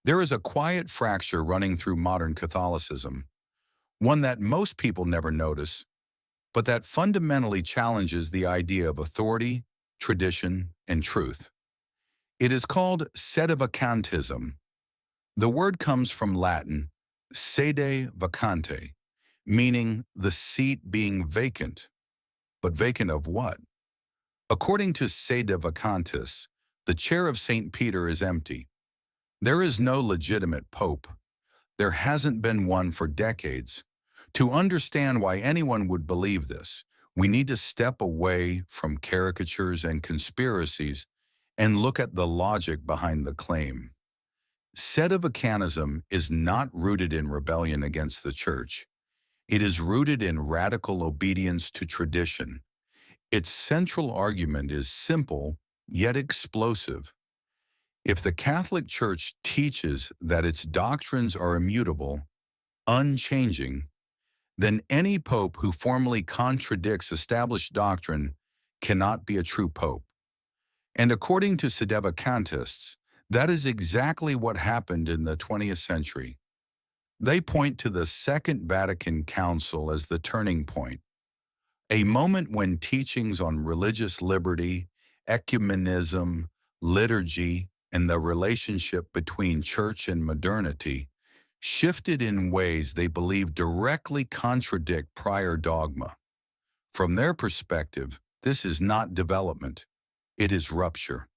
There is a quiet fracture running through modern Catholicism, one that most people never notice, but that fundamentally challenges the idea of authority, tradition, and truth. It is called Sedevacantism. The word comes from Latin sede vacante, meaning the seat being vacant. But vacant of what? According to Sedevacantis, the chair of St. Peter is empty. There is no legitimate pope. There hasn't been one for decades. To understand why anyone would believe this, we need to step away from caricatures and conspiracies and look at the logic behind the claim. Sedevacanism is not rooted in rebellion against the Church. It is rooted in radical obedience to tradition. Its central argument is simple, yet explosive. If the Catholic Church teaches that its doctrines are immutable, unchanging, then any pope who formally contradicts established doctrine cannot be a true pope. And according to Sedevacantists, that is exactly what happened in the 20th century. They point to the Second Vatican Council as the turning point, a moment when teachings on religious liberty, ecumenism, liturgy, and the relationship between church and modernity shifted in ways they believe directly contradict prior dogma. From their perspective, this is not development, it is rupture.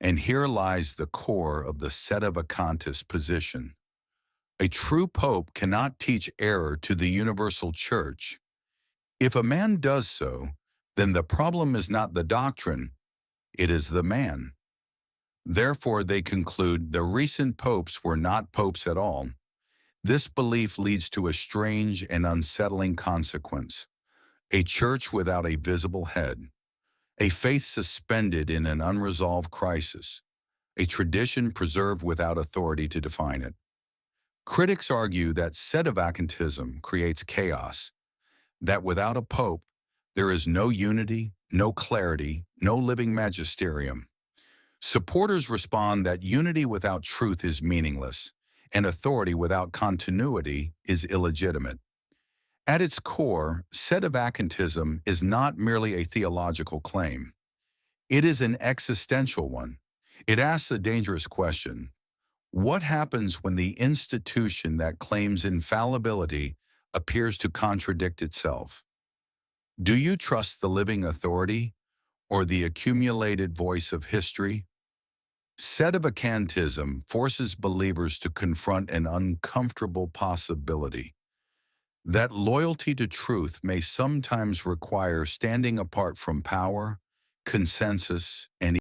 And here lies the core of the Sedevacantist position. A true pope cannot teach error to the universal church. If a man does so, then the problem is not the doctrine, it is the man. Therefore, they conclude the recent popes were not popes at all. This belief leads to a strange and unsettling consequence: a church without a visible head, a faith suspended in an unresolved crisis, a tradition preserved without authority to define it. Critics argue that Sedevacantism creates chaos, that without a pope, there is no unity, no clarity, no living magisterium. Supporters respond that unity without truth is meaningless, and authority without continuity is illegitimate. At its core, Sedevacantism is not merely a theological claim. It is an existential one. It asks a dangerous question: what happens when the institution that claims infallibility appears to contradict itself? Do you trust the living authority or the accumulated voice of history? Sedevacantism forces believers to confront an uncomfortable possibility: that loyalty to truth may sometimes require standing apart from power, consensus, and